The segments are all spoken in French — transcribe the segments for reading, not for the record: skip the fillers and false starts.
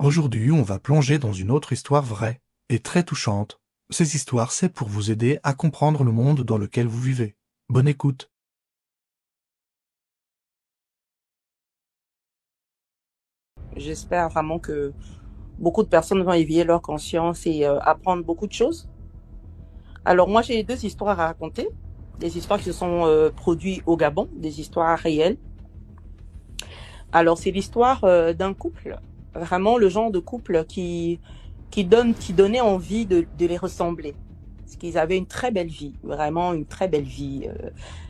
Aujourd'hui, on va plonger dans une autre histoire vraie et très touchante. Ces histoires, c'est pour vous aider à comprendre le monde dans lequel vous vivez. Bonne écoute. J'espère vraiment que beaucoup de personnes vont éveiller leur conscience et apprendre beaucoup de choses. Alors moi, j'ai deux histoires à raconter. Des histoires qui se sont produites au Gabon, des histoires réelles. Alors c'est l'histoire d'un couple, vraiment le genre de couple qui donnait envie de les ressembler. Parce qu'ils avaient une très belle vie, vraiment une très belle vie.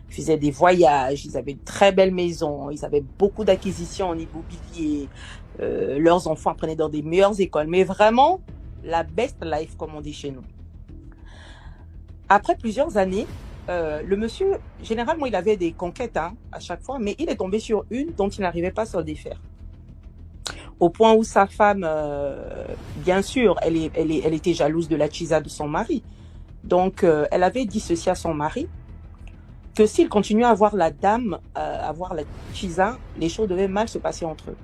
Ils faisaient des voyages, ils avaient une très belle maison, ils avaient beaucoup d'acquisitions en immobilier. Leurs enfants apprenaient dans des meilleures écoles, mais vraiment la best life, comme on dit chez nous. Après plusieurs années, le monsieur, généralement, il avait des conquêtes à chaque fois, mais il est tombé sur une dont il n'arrivait pas à se défaire. Au point où sa femme, bien sûr, elle était jalouse de la chisa de son mari. Donc, elle avait dit ceci à son mari, que s'il continuait à voir la dame, à voir la chisa, les choses devaient mal se passer entre eux.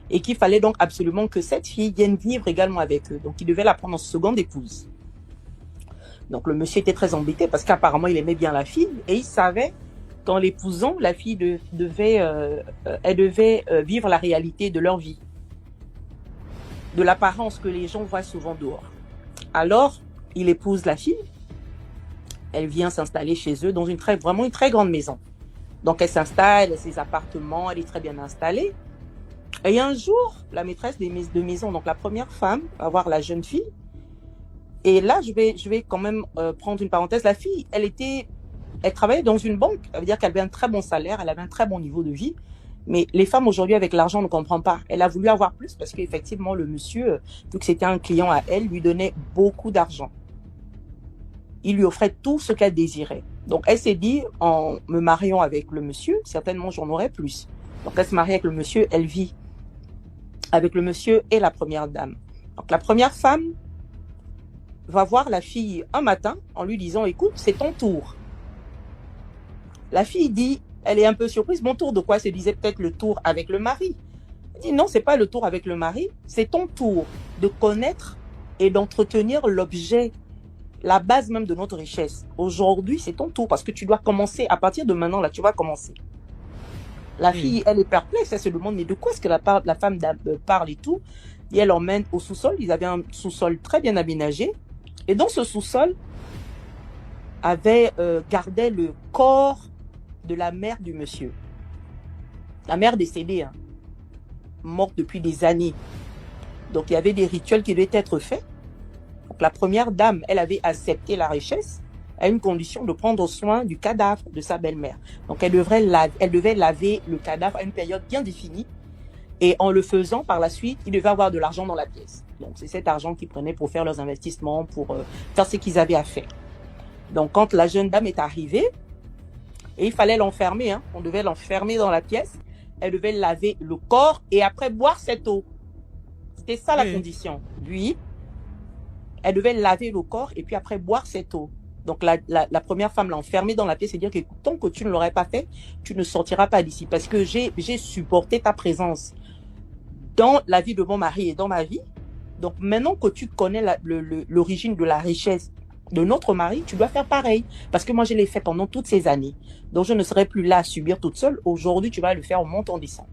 Et qu'il fallait donc absolument que cette fille vienne vivre également avec eux. Donc, il devait la prendre en seconde épouse. Donc, le monsieur était très embêté parce qu'apparemment, il aimait bien la fille et il savait qu'en l'épousant, la fille devait vivre la réalité de leur vie, de l'apparence que les gens voient souvent dehors. Alors, il épouse la fille. Elle vient s'installer chez eux dans vraiment une très grande maison. Donc, elle s'installe, elle a ses appartements, elle est très bien installée. Et un jour, la maîtresse de maison, donc la première femme, va voir la jeune fille. Et là, je vais quand même prendre une parenthèse. La fille, elle travaillait dans une banque. Ça veut dire qu'elle avait un très bon salaire, elle avait un très bon niveau de vie. Mais les femmes aujourd'hui, avec l'argent, ne comprennent pas. Elle a voulu avoir plus parce qu'effectivement, le monsieur, vu que c'était un client à elle, lui donnait beaucoup d'argent. Il lui offrait tout ce qu'elle désirait. Donc, elle s'est dit, en me mariant avec le monsieur, certainement, j'en aurai plus. Donc, elle se marie avec le monsieur, elle vit avec le monsieur et la première dame. Donc, la première femme va voir la fille un matin en lui disant, écoute, c'est ton tour. La fille dit, elle est un peu surprise, mon tour de quoi? Elle se disait peut-être le tour avec le mari. Elle dit, non, c'est pas le tour avec le mari, c'est ton tour de connaître et d'entretenir l'objet, la base même de notre richesse. Aujourd'hui, c'est ton tour parce que tu dois commencer, à partir de maintenant, là, tu vas commencer. La fille, elle est perplexe, elle se demande, mais de quoi est-ce que la femme parle et tout? Et elle emmène au sous-sol, ils avaient un sous-sol très bien aménagé. Et dans ce sous-sol, gardait le corps de la mère du monsieur. La mère décédée, morte depuis des années. Donc, il y avait des rituels qui devaient être faits. Donc, la première dame, elle avait accepté la richesse à une condition de prendre soin du cadavre de sa belle-mère. Donc, elle devait laver le cadavre à une période bien définie. Et en le faisant, par la suite, il devait avoir de l'argent dans la pièce. Donc, c'est cet argent qu'ils prenaient pour faire leurs investissements, pour faire ce qu'ils avaient à faire. Donc, quand la jeune dame est arrivée, et il fallait l'enfermer, on devait l'enfermer dans la pièce, elle devait laver le corps et après boire cette eau. C'était ça la condition. Lui, elle devait laver le corps et puis après boire cette eau. Donc, la première femme l'a enfermée dans la pièce et dire que tant que tu ne l'aurais pas fait, tu ne sortiras pas d'ici parce que j'ai supporté ta présence dans la vie de mon mari et dans ma vie. Donc, maintenant que tu connais l'origine de la richesse de notre mari, tu dois faire pareil. Parce que moi, je l'ai fait pendant toutes ces années. Donc, je ne serai plus là à subir toute seule. Aujourd'hui, tu vas le faire en montant, en descendant.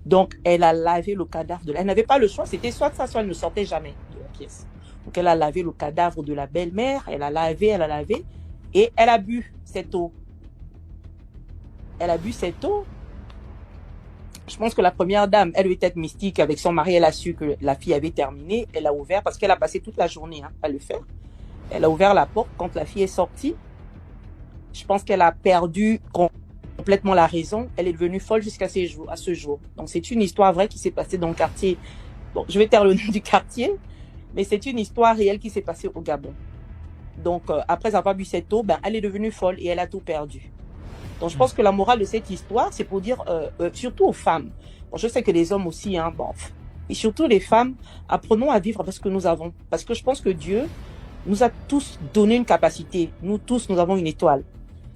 Donc, elle a lavé le cadavre Elle n'avait pas le choix. C'était soit ça, soit elle ne sortait jamais de la pièce. Donc, elle a lavé le cadavre de la belle-mère. Elle a lavé. Et elle a bu cette eau. Je pense que la première dame, elle devait être mystique avec son mari. Elle a su que la fille avait terminé. Elle a ouvert parce qu'elle a passé toute la journée à le faire. Elle a ouvert la porte quand la fille est sortie. Je pense qu'elle a perdu complètement la raison. Elle est devenue folle jusqu'à ce jour. Donc, c'est une histoire vraie qui s'est passée dans le quartier. Bon, je vais taire le nom du quartier, mais c'est une histoire réelle qui s'est passée au Gabon. Donc, après avoir bu cette eau, elle est devenue folle et elle a tout perdu. Donc, je pense que la morale de cette histoire, c'est pour dire, surtout aux femmes. Bon, je sais que les hommes aussi, et surtout les femmes, apprenons à vivre avec ce que nous avons. Parce que je pense que Dieu nous a tous donné une capacité. Nous tous, nous avons une étoile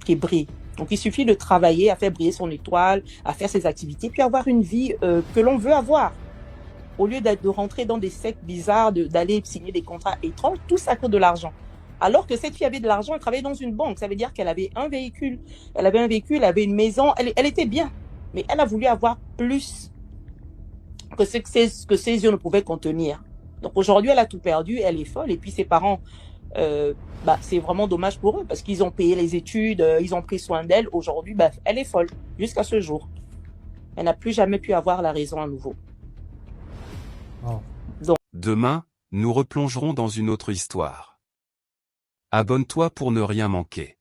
qui brille. Donc, il suffit de travailler à faire briller son étoile, à faire ses activités, puis avoir une vie que l'on veut avoir. au lieu de rentrer dans des sectes bizarres, d'aller signer des contrats étranges, tout ça coûte de l'argent. Alors que cette fille avait de l'argent, elle travaillait dans une banque. Ça veut dire qu'elle avait un véhicule. Elle avait une maison. Elle était bien. Mais elle a voulu avoir plus que ses yeux ne pouvaient contenir. Donc aujourd'hui, elle a tout perdu. Elle est folle. Et puis ses parents, c'est vraiment dommage pour eux parce qu'ils ont payé les études, ils ont pris soin d'elle. Aujourd'hui, elle est folle jusqu'à ce jour. Elle n'a plus jamais pu avoir la raison à nouveau. Oh. Demain, nous replongerons dans une autre histoire. Abonne-toi pour ne rien manquer.